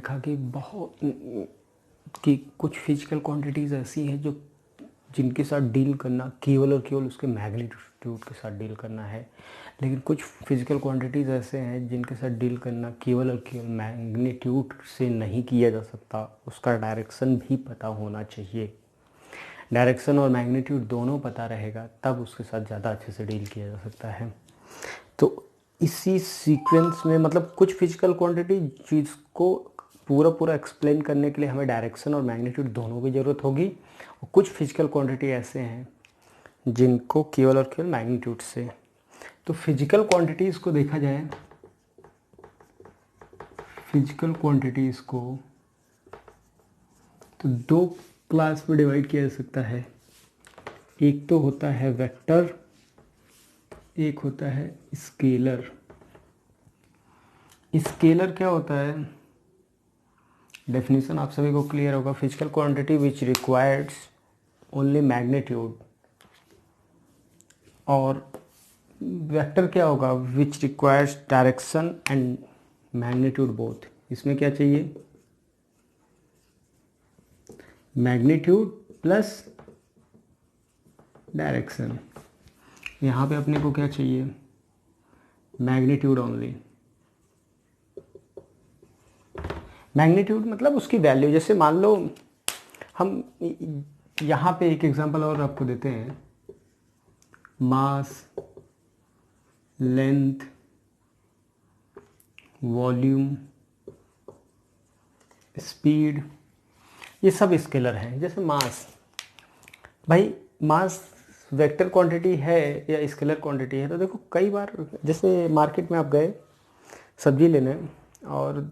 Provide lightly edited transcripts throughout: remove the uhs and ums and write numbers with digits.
देखा कि बहुत कि कुछ फिजिकल क्वांटिटीज़ ऐसी हैं जो जिनके साथ डील करना केवल और केवल उसके मैग्नीट्यूड के साथ डील करना है, लेकिन कुछ फिजिकल क्वांटिटीज़ ऐसे हैं जिनके साथ डील करना केवल और केवल मैग्नीट्यूड से नहीं किया जा सकता, उसका डायरेक्शन भी पता होना चाहिए। डायरेक्शन और मैग्नीट्यूड दोनों पता रहेगा तब उसके साथ ज़्यादा अच्छे से डील किया जा सकता है। तो इसी सीक्वेंस में मतलब कुछ फिजिकल क्वांटिटी जिसको पूरा एक्सप्लेन करने के लिए हमें डायरेक्शन और मैग्नीट्यूड दोनों की ज़रूरत होगी, और कुछ फिजिकल क्वांटिटी ऐसे हैं जिनको केवल और केवल मैग्नीट्यूड से। तो फिजिकल क्वांटिटीज़ को देखा जाए, फिजिकल क्वांटिटीज़ को तो दो क्लास में डिवाइड किया जा सकता है। एक तो होता है वेक्टर, एक होता है स्केलर। स्केलर क्या होता है, डेफिनेशन आप सभी को क्लियर होगा। Physical quantity which requires only magnitude. और वेक्टर क्या होगा, which requires direction and magnitude both. इसमें क्या चाहिए, मैग्नीट्यूड प्लस डायरेक्शन। यहाँ पे अपने को क्या चाहिए, मैग्नीट्यूड ओनली। मैग्नीट्यूड मतलब उसकी वैल्यू, जैसे मान लो हम यहाँ पे एक एग्जांपल और आपको देते हैं, मास, लेंथ, वॉल्यूम, स्पीड, ये सब स्केलर हैं। जैसे मास, भाई मास वेक्टर क्वांटिटी है या स्केलर क्वांटिटी है। तो देखो कई बार जैसे मार्केट में आप गए सब्जी लेने और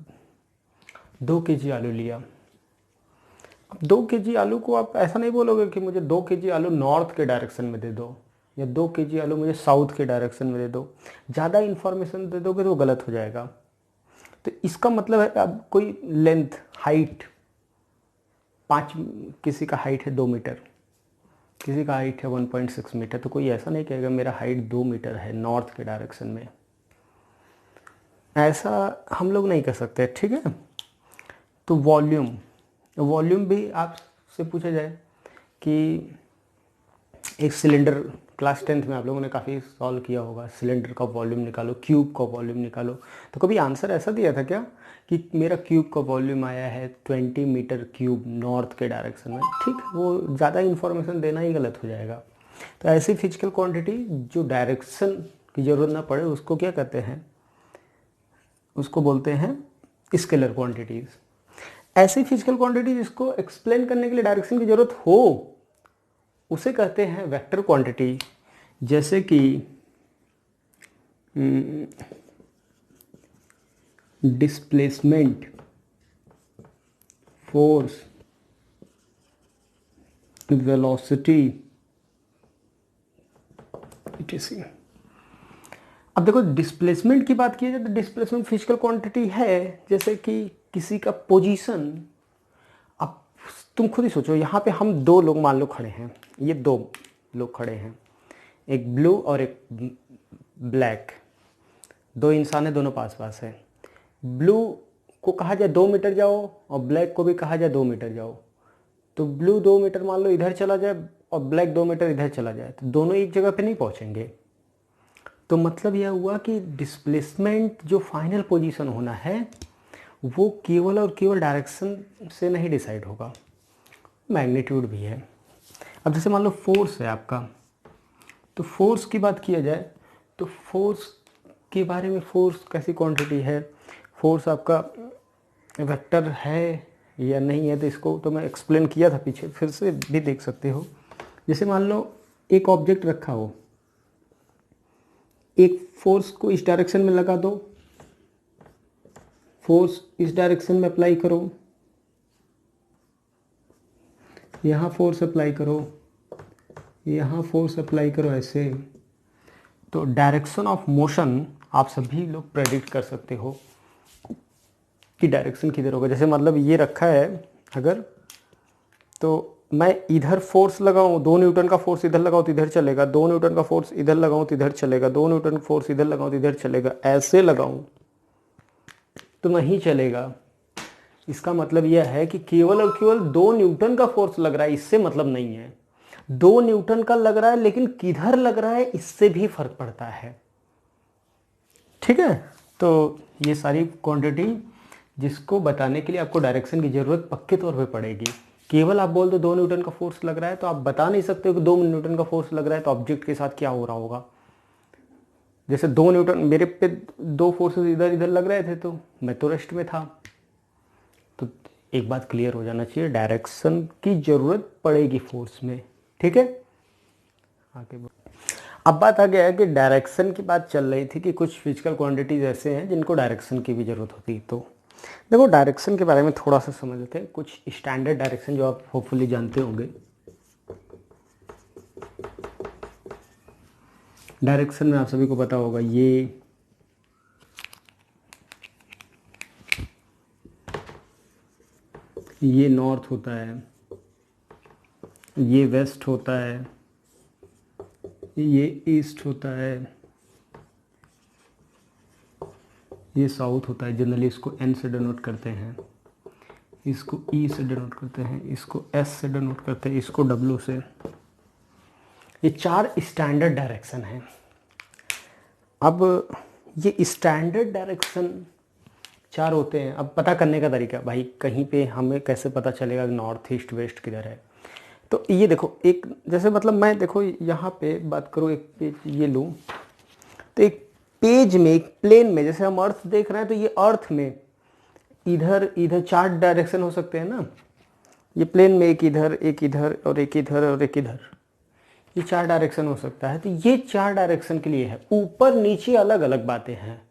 2 केजी आलू लिया। अब 2 केजी आलू को आप ऐसा नहीं बोलोगे कि मुझे 2 केजी आलू नॉर्थ के डायरेक्शन में दे दो या 2 केजी आलू मुझे साउथ के डायरेक्शन में दे दो। ज़्यादा इन्फॉर्मेशन दे दोगे तो गलत हो जाएगा। तो इसका मतलब है अब कोई लेंथ, हाइट 5, किसी का हाइट है 2 मीटर, किसी का हाइट है 1.6 मीटर, तो कोई ऐसा नहीं कहेगा मेरा हाइट 2 मीटर है नॉर्थ के डायरेक्शन में। ऐसा हम लोग नहीं कर सकते, ठीक है। तो वॉल्यूम भी आपसे पूछा जाए कि एक सिलेंडर, क्लास 10th में आप लोगों ने काफ़ी सॉल्व किया होगा, सिलेंडर का वॉल्यूम निकालो, क्यूब का वॉल्यूम निकालो। तो कभी आंसर ऐसा दिया था क्या कि मेरा क्यूब का वॉल्यूम आया है 20 मीटर क्यूब नॉर्थ के डायरेक्शन में। ठीक, वो ज़्यादा इन्फॉर्मेशन देना ही गलत हो जाएगा। तो ऐसी फिजिकल क्वांटिटी जो डायरेक्शन की ज़रूरत ना पड़े उसको क्या कहते हैं, उसको बोलते हैं स्केलर क्वांटिटीज़। ऐसी फिजिकल क्वांटिटी जिसको एक्सप्लेन करने के लिए डायरेक्शन की ज़रूरत हो उसे कहते हैं वेक्टर क्वांटिटी। जैसे कि डिस्प्लेसमेंट, फोर्स, वेलोसिटी, etc। अब देखो डिस्प्लेसमेंट की बात की जाए तो डिस्प्लेसमेंट फिजिकल क्वांटिटी है, जैसे कि किसी का पोजीशन। अब तुम खुद ही सोचो, यहाँ पे हम 2 लोग मान लो खड़े हैं, ये 2 लोग खड़े हैं, एक ब्लू और एक ब्लैक, 2 इंसान है, दोनों पास पास है। ब्लू को कहा जाए 2 मीटर जाओ और ब्लैक को भी कहा जाए 2 मीटर जाओ, तो ब्लू 2 मीटर मान लो इधर चला जाए और ब्लैक 2 मीटर इधर चला जाए, तो दोनों एक जगह पे नहीं पहुँचेंगे। तो मतलब यह हुआ कि डिस्प्लेसमेंट जो फाइनल पोजीशन होना है वो केवल और केवल डायरेक्शन से नहीं डिसाइड होगा, मैग्नीट्यूड भी है। अब जैसे मान लो फोर्स है आपका, तो फोर्स की बात किया जाए तो फोर्स के बारे में, फोर्स कैसी क्वांटिटी है, फोर्स आपका वेक्टर है या नहीं है, तो इसको तो मैं एक्सप्लेन किया था पीछे, फिर से भी देख सकते हो। जैसे मान लो एक ऑब्जेक्ट रखा हो, एक फोर्स को इस डायरेक्शन में लगा दो, फोर्स इस डायरेक्शन में अप्लाई करो, यहाँ फोर्स अप्लाई करो, यहाँ फोर्स अप्लाई करो, ऐसे। तो डायरेक्शन ऑफ मोशन आप सभी लोग प्रेडिक्ट कर सकते हो कि डायरेक्शन किधर होगा। जैसे मतलब ये रखा है अगर, तो मैं इधर फोर्स लगाऊं, 2 न्यूटन का फोर्स इधर लगाऊं तो इधर चलेगा, 2 न्यूटन का फोर्स इधर लगाऊं तो इधर चलेगा, 2 न्यूटन का फोर्स इधर लगाऊं तो इधर चलेगा, ऐसे लगाऊं तो नहीं चलेगा। इसका मतलब यह है कि केवल और केवल 2 न्यूटन का फोर्स लग रहा है, इससे मतलब नहीं है। 2 न्यूटन का लग रहा है, लेकिन किधर लग रहा है इससे भी फर्क पड़ता है। ठीक है, तो ये सारी क्वांटिटी जिसको बताने के लिए आपको डायरेक्शन की ज़रूरत पक्के तौर पे पड़ेगी। केवल आप बोल दो 2 न्यूटन का फोर्स लग रहा है, तो आप बता नहीं सकते हो कि 2 न्यूटन का फोर्स लग रहा है तो ऑब्जेक्ट के साथ क्या हो रहा होगा। जैसे 2 न्यूटन मेरे पे 2 फोर्सेस इधर इधर लग रहे थे तो मैं तो रेस्ट में था। तो एक बात क्लियर हो जाना चाहिए, डायरेक्शन की ज़रूरत पड़ेगी फोर्स में। ठीक है, आगे अब बात आ गया है कि डायरेक्शन की बात चल रही थी कि कुछ फिजिकल क्वांटिटीज ऐसे हैं जिनको डायरेक्शन की भी ज़रूरत होती है। तो देखो डायरेक्शन के बारे में थोड़ा सा समझ लेते हैं। कुछ स्टैंडर्ड डायरेक्शन जो आप होपफुली जानते होंगे। डायरेक्शन में आप सभी को पता होगा, ये नॉर्थ होता है, ये वेस्ट होता है, ये ईस्ट होता है, ये साउथ होता है। जनरली इसको एन से डिनोट करते हैं, इसको ई से डिनोट करते हैं, इसको एस से डिनोट करते हैं, इसको डब्ल्यू से। ये 4 स्टैंडर्ड डायरेक्शन हैं। अब ये स्टैंडर्ड डायरेक्शन 4 होते हैं। अब पता करने का तरीका, भाई कहीं पे हमें कैसे पता चलेगा नॉर्थ ईस्ट वेस्ट किधर है। तो ये देखो, एक जैसे मतलब मैं देखो यहाँ पे बात करूँ, एक पेज ये लूँ, तो एक पेज में एक प्लेन में जैसे हम अर्थ देख रहे हैं, तो ये अर्थ में इधर इधर 4 डायरेक्शन हो सकते हैं ना। ये प्लेन में एक इधर और एक इधर और एक इधर, ये 4 डायरेक्शन हो सकता है। तो ये 4 डायरेक्शन के लिए है। ऊपर नीचे अलग अलग बातें हैं।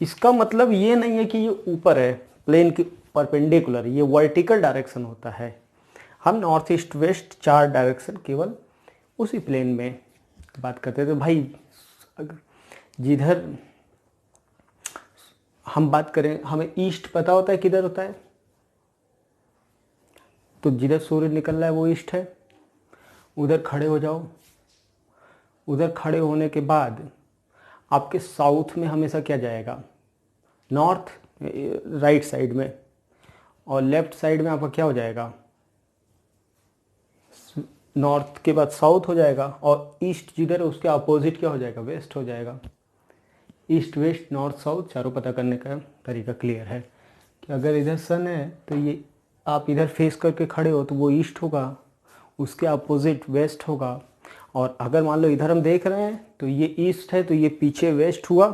इसका मतलब ये नहीं है कि ये ऊपर है प्लेन की परपेंडिकुलर, ये वर्टिकल डायरेक्शन होता है। हम नॉर्थ ईस्ट वेस्ट 4 डायरेक्शन केवल उसी प्लेन में बात करते हैं। तो भाई जिधर हम बात करें, हमें ईस्ट पता होता है किधर होता है, तो जिधर सूर्य निकल रहा है वो ईस्ट है। उधर खड़े हो जाओ, उधर खड़े होने के बाद आपके साउथ में हमेशा क्या जाएगा, नॉर्थ, राइट साइड में, और लेफ्ट साइड में आपका क्या हो जाएगा, नॉर्थ के बाद साउथ हो जाएगा, और ईस्ट जिधर है उसके अपोजिट क्या हो जाएगा, वेस्ट हो जाएगा। ईस्ट वेस्ट नॉर्थ साउथ चारों पता करने का तरीका क्लियर है कि अगर इधर सन है तो ये आप इधर फेस करके खड़े हो तो वो ईस्ट होगा, उसके अपोजिट वेस्ट होगा। और अगर मान लो इधर हम देख रहे हैं तो ये ईस्ट है, तो ये पीछे वेस्ट हुआ,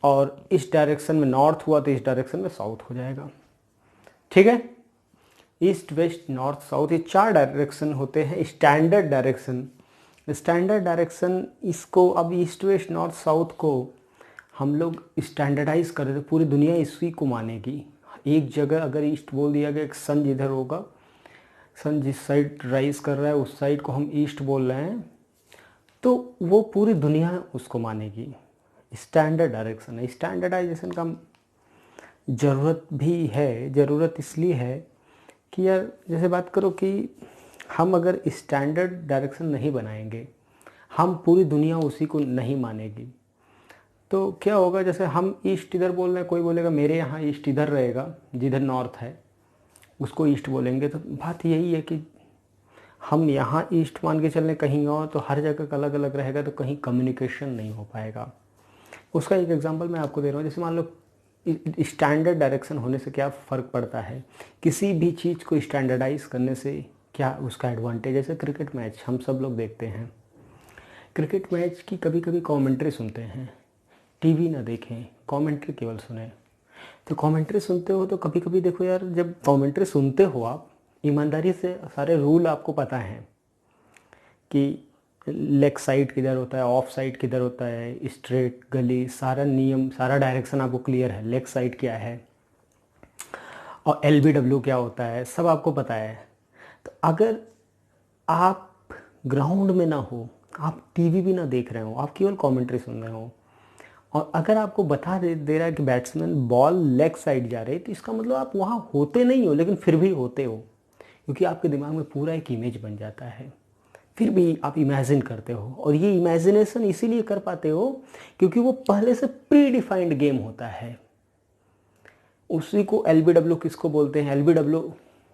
और इस डायरेक्शन में नॉर्थ हुआ तो इस डायरेक्शन में साउथ हो जाएगा। ठीक है, ईस्ट वेस्ट नॉर्थ साउथ ये 4 डायरेक्शन होते हैं स्टैंडर्ड डायरेक्शन। स्टैंडर्ड डायरेक्शन, इसको अब ईस्ट वेस्ट नॉर्थ साउथ को हम लोग स्टैंडर्डाइज कर रहे थे, पूरी दुनिया इसी को मानेगी। एक जगह अगर ईस्ट बोल दिया गया, एक सन जिधर होगा, सन जिस साइड राइज कर रहा है उस साइड को हम ईस्ट बोल रहे हैं, तो वो पूरी दुनिया उसको मानेगी। स्टैंडर्ड डायरेक्शन है। स्टैंडर्डाइजेशन का ज़रूरत भी है। ज़रूरत इसलिए है कि यार जैसे बात करो कि हम अगर स्टैंडर्ड डायरेक्शन नहीं बनाएंगे, हम पूरी दुनिया उसी को नहीं मानेगी, तो क्या होगा, जैसे हम ईस्ट इधर बोल रहे हैं, कोई बोलेगा मेरे यहाँ ईस्ट इधर रहेगा, जिधर नॉर्थ है उसको ईस्ट बोलेंगे। तो बात यही है कि हम यहाँ ईस्ट मान के चल रहे कहीं और, तो हर जगह का अलग अलग रहेगा, तो कहीं कम्युनिकेशन नहीं हो पाएगा। उसका एक एग्जांपल मैं आपको दे रहा हूँ। जैसे मान लो स्टैंडर्ड डायरेक्शन होने से क्या फ़र्क पड़ता है, किसी भी चीज़ को स्टैंडर्डाइज करने से क्या उसका एडवांटेज। जैसे क्रिकेट मैच हम सब लोग देखते हैं, क्रिकेट मैच की कभी कभी कमेंट्री सुनते हैं, टीवी ना देखें, कमेंट्री केवल सुने। तो कमेंट्री सुनते हो तो कभी कभी देखो यार, जब कमेंट्री सुनते हो आप ईमानदारी से, सारे रूल आपको पता हैं कि लेग साइड किधर होता है, ऑफ साइड किधर होता है, स्ट्रेट गली, सारा नियम, सारा डायरेक्शन आपको क्लियर है। लेग साइड क्या है और LBW क्या होता है, सब आपको पता है। तो अगर आप ग्राउंड में ना हो, आप टीवी भी ना देख रहे हो, आप केवल कमेंट्री सुन रहे हो, और अगर आपको बता दे रहा है कि बैट्समैन बॉल लेग साइड जा रही है, तो इसका मतलब आप वहाँ होते नहीं हो, लेकिन फिर भी होते हो, क्योंकि आपके दिमाग में पूरा एक इमेज बन जाता है। फिर भी आप इमेजिन करते हो, और ये इमेजिनेशन इसीलिए कर पाते हो क्योंकि वो पहले से प्री डिफाइंड गेम होता है। उसी को LBW किसको बोलते हैं? LBW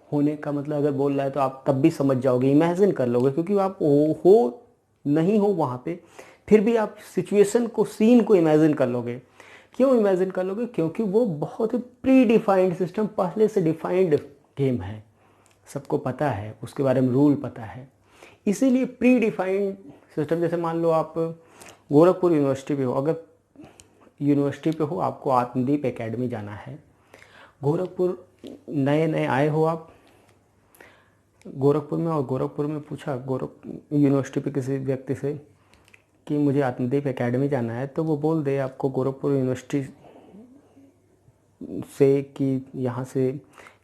होने का मतलब अगर बोल रहा है तो आप तब भी समझ जाओगे, इमेजिन कर लोगे, क्योंकि आप हो नहीं हो वहाँ पे, फिर भी आप सिचुएशन को, सीन को इमेजिन कर लोगे। क्यों इमेजिन कर लोगे? क्योंकि वो बहुत ही प्री डिफाइंड सिस्टम, पहले से डिफाइंड गेम है, सबको पता है, उसके बारे में रूल पता है, इसीलिए प्री डिफाइंड सिस्टम। जैसे मान लो आप गोरखपुर यूनिवर्सिटी पे हो, अगर यूनिवर्सिटी पे हो, आपको आत्मदीप एकेडमी जाना है, गोरखपुर नए नए आए हो आप गोरखपुर में, और गोरखपुर में पूछा यूनिवर्सिटी पे किसी व्यक्ति से कि मुझे आत्मदीप एकेडमी जाना है, तो वो बोल दे आपको गोरखपुर यूनिवर्सिटी से कि यहाँ से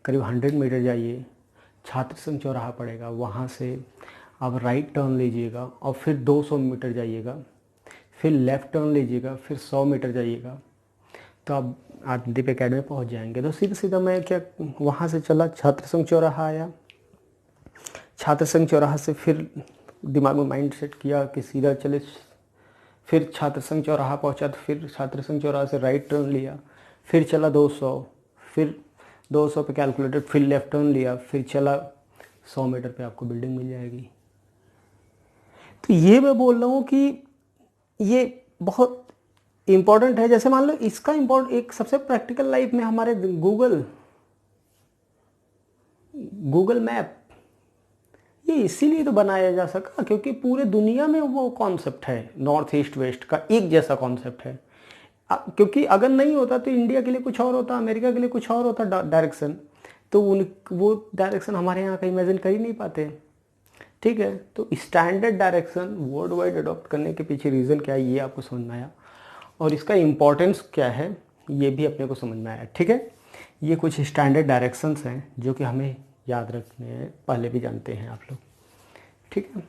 करीब 100 मीटर जाइए, छात्र संघ चौराहा पड़ेगा, वहाँ से आप राइट टर्न लीजिएगा और फिर 200 मीटर जाइएगा, फिर लेफ़्ट टर्न लीजिएगा, फिर 100 मीटर जाइएगा, तो आप आत्मदीप एकेडमी पहुँच जाएंगे। तो सीधा सीधा मैं क्या वहाँ से चला, छात्र संघ चौराहा आया, छात्र संघ चौराहा से फिर दिमाग में माइंड सेट किया कि सीधा चले, फिर छात्र संघ चौराहा पहुँचा, तो फिर छात्र संघ चौराहा से राइट टर्न लिया, फिर चला 200, फिर 200 पे कैलकुलेटेड, फिर लेफ़्ट टर्न लिया, फिर चला 100 मीटर पे आपको बिल्डिंग मिल जाएगी। तो ये मैं बोल रहा हूँ कि ये बहुत इम्पोर्टेंट है। जैसे मान लो इसका एक सबसे प्रैक्टिकल लाइफ में हमारे गूगल मैप, ये इसीलिए तो बनाया जा सका क्योंकि पूरे दुनिया में वो कॉन्सेप्ट है, नॉर्थ ईस्ट वेस्ट का एक जैसा कॉन्सेप्ट है। क्योंकि अगर नहीं होता तो इंडिया के लिए कुछ और होता, अमेरिका के लिए कुछ और होता डायरेक्शन, तो वो डायरेक्शन हमारे यहाँ का इमेजिन कर ही नहीं पाते। ठीक है, तो standard direction world wide adopt करने के पीछे रीज़न क्या है, ये आपको समझ में आया, और इसका इम्पोर्टेंस क्या है ये भी अपने को समझ में आया। ठीक है, ये कुछ स्टैंडर्ड डायरेक्शंस हैं जो कि हमें याद रखने हैं, पहले भी जानते हैं आप लोग। ठीक है।